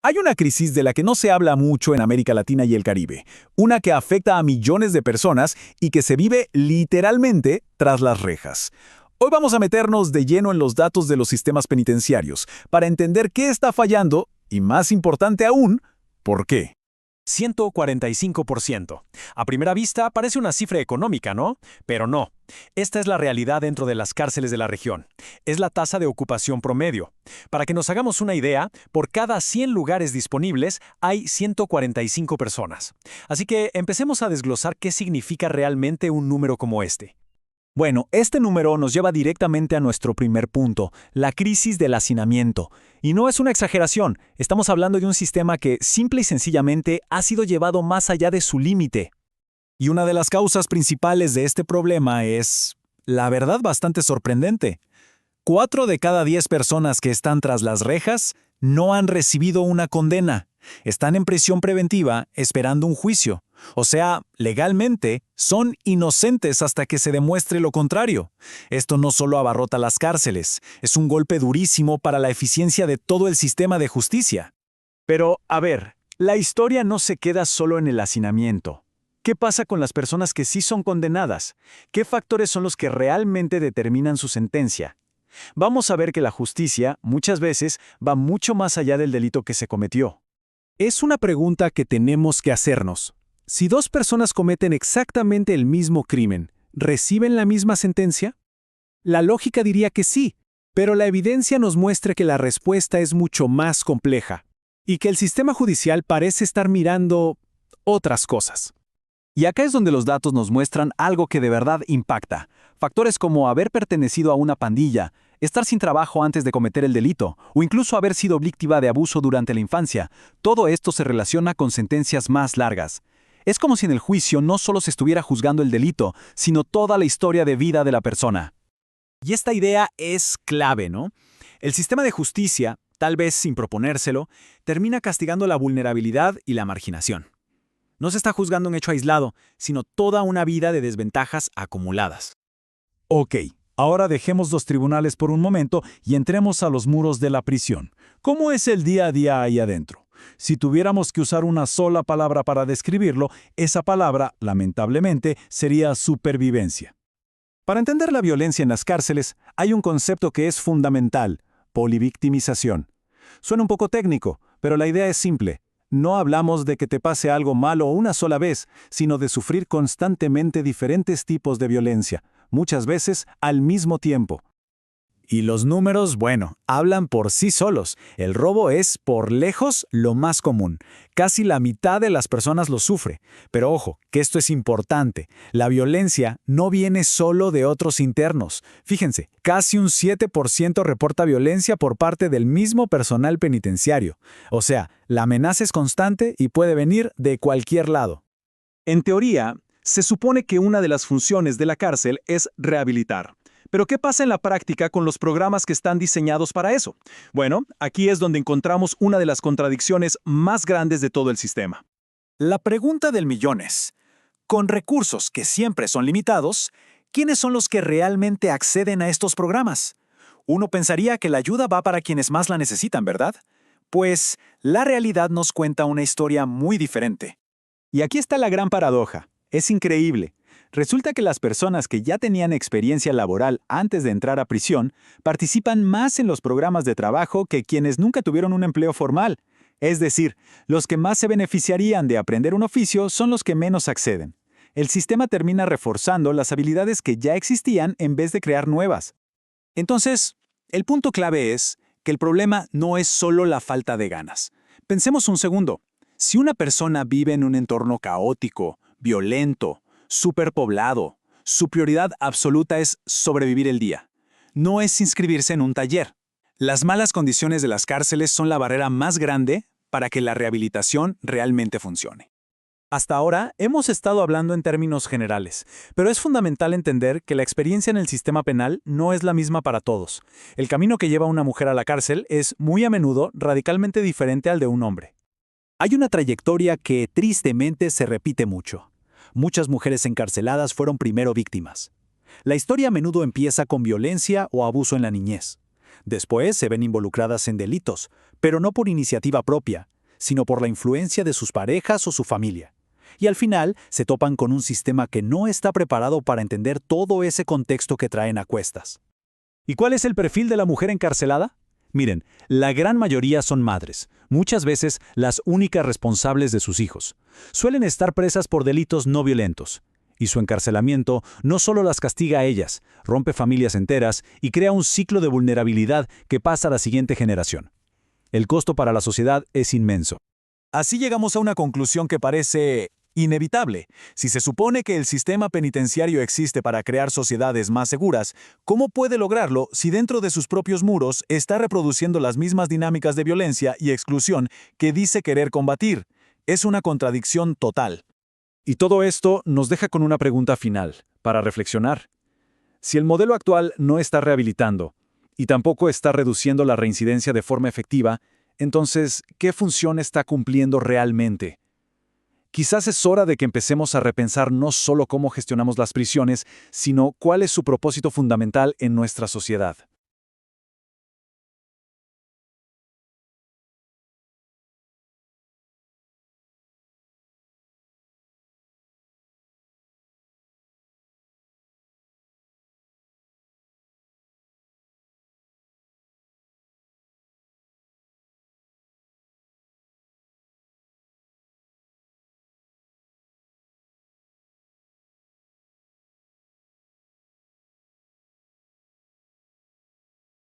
Hay una crisis de la que no se habla mucho en América Latina y el Caribe, una que afecta a millones de personas y que se vive literalmente tras las rejas. Hoy vamos a meternos de lleno en los datos de los sistemas penitenciarios para entender qué está fallando y, más importante aún, por qué. 145%. A primera vista parece una cifra económica, ¿no? Pero no. Esta es la realidad dentro de las cárceles de la región. Es la tasa de ocupación promedio. Para que nos hagamos una idea, por cada 100 lugares disponibles hay 145 personas. Así que empecemos a desglosar qué significa realmente un número como este. Bueno, este número nos lleva directamente a nuestro primer punto, la crisis del hacinamiento. Y no es una exageración, estamos hablando de un sistema que simple y sencillamente ha sido llevado más allá de su límite. Y una de las causas principales de este problema es, la verdad, bastante sorprendente. 4 de cada 10 personas que están tras las rejas no han recibido una condena. Están en prisión preventiva esperando un juicio. O sea, legalmente, son inocentes hasta que se demuestre lo contrario. Esto no solo abarrota las cárceles, es un golpe durísimo para la eficiencia de todo el sistema de justicia. Pero, a ver, la historia no se queda solo en el hacinamiento. ¿Qué pasa con las personas que sí son condenadas? ¿Qué factores son los que realmente determinan su sentencia? Vamos a ver que la justicia, muchas veces, va mucho más allá del delito que se cometió. Es una pregunta que tenemos que hacernos. Si dos personas cometen exactamente el mismo crimen, ¿reciben la misma sentencia? La lógica diría que sí, pero la evidencia nos muestra que la respuesta es mucho más compleja y que el sistema judicial parece estar mirando otras cosas. Y acá es donde los datos nos muestran algo que de verdad impacta. Factores como haber pertenecido a una pandilla, estar sin trabajo antes de cometer el delito, o incluso haber sido víctima de abuso durante la infancia. Todo esto se relaciona con sentencias más largas. Es como si en el juicio no solo se estuviera juzgando el delito, sino toda la historia de vida de la persona. Y esta idea es clave, ¿no? El sistema de justicia, tal vez sin proponérselo, termina castigando la vulnerabilidad y la marginación. No se está juzgando un hecho aislado, sino toda una vida de desventajas acumuladas. Ok, ahora dejemos los tribunales por un momento y entremos a los muros de la prisión. ¿Cómo es el día a día ahí adentro? Si tuviéramos que usar una sola palabra para describirlo, esa palabra, lamentablemente, sería supervivencia. Para entender la violencia en las cárceles, hay un concepto que es fundamental: polivictimización. Suena un poco técnico, pero la idea es simple. No hablamos de que te pase algo malo una sola vez, sino de sufrir constantemente diferentes tipos de violencia, muchas veces al mismo tiempo. Y los números, bueno, hablan por sí solos. El robo es, por lejos, lo más común. Casi la mitad de las personas lo sufre. Pero ojo, que esto es importante. La violencia no viene solo de otros internos. Fíjense, casi un 7% reporta violencia por parte del mismo personal penitenciario. O sea, la amenaza es constante y puede venir de cualquier lado. En teoría, se supone que una de las funciones de la cárcel es rehabilitar. Pero ¿qué pasa en la práctica con los programas que están diseñados para eso? Bueno, aquí es donde encontramos una de las contradicciones más grandes de todo el sistema. La pregunta del millón es, con recursos que siempre son limitados, ¿quiénes son los que realmente acceden a estos programas? Uno pensaría que la ayuda va para quienes más la necesitan, ¿verdad? Pues la realidad nos cuenta una historia muy diferente. Y aquí está la gran paradoja. Es increíble. Resulta que las personas que ya tenían experiencia laboral antes de entrar a prisión participan más en los programas de trabajo que quienes nunca tuvieron un empleo formal. Es decir, los que más se beneficiarían de aprender un oficio son los que menos acceden. El sistema termina reforzando las habilidades que ya existían en vez de crear nuevas. Entonces, el punto clave es que el problema no es solo la falta de ganas. Pensemos un segundo. Si una persona vive en un entorno caótico, violento, superpoblado, su prioridad absoluta es sobrevivir el día. No es inscribirse en un taller. Las malas condiciones de las cárceles son la barrera más grande para que la rehabilitación realmente funcione. Hasta ahora hemos estado hablando en términos generales, pero es fundamental entender que la experiencia en el sistema penal no es la misma para todos. El camino que lleva a una mujer a la cárcel es, muy a menudo, radicalmente diferente al de un hombre. Hay una trayectoria que, tristemente, se repite mucho. Muchas mujeres encarceladas fueron primero víctimas. La historia a menudo empieza con violencia o abuso en la niñez. Después se ven involucradas en delitos, pero no por iniciativa propia, sino por la influencia de sus parejas o su familia. Y al final se topan con un sistema que no está preparado para entender todo ese contexto que traen a cuestas. ¿Y cuál es el perfil de la mujer encarcelada? Miren, la gran mayoría son madres, muchas veces las únicas responsables de sus hijos. Suelen estar presas por delitos no violentos. Y su encarcelamiento no solo las castiga a ellas, rompe familias enteras y crea un ciclo de vulnerabilidad que pasa a la siguiente generación. El costo para la sociedad es inmenso. Así llegamos a una conclusión que parece inevitable. Si se supone que el sistema penitenciario existe para crear sociedades más seguras, ¿cómo puede lograrlo si dentro de sus propios muros está reproduciendo las mismas dinámicas de violencia y exclusión que dice querer combatir? Es una contradicción total. Y todo esto nos deja con una pregunta final, para reflexionar. Si el modelo actual no está rehabilitando, y tampoco está reduciendo la reincidencia de forma efectiva, entonces, ¿qué función está cumpliendo realmente? Quizás es hora de que empecemos a repensar no solo cómo gestionamos las prisiones, sino cuál es su propósito fundamental en nuestra sociedad.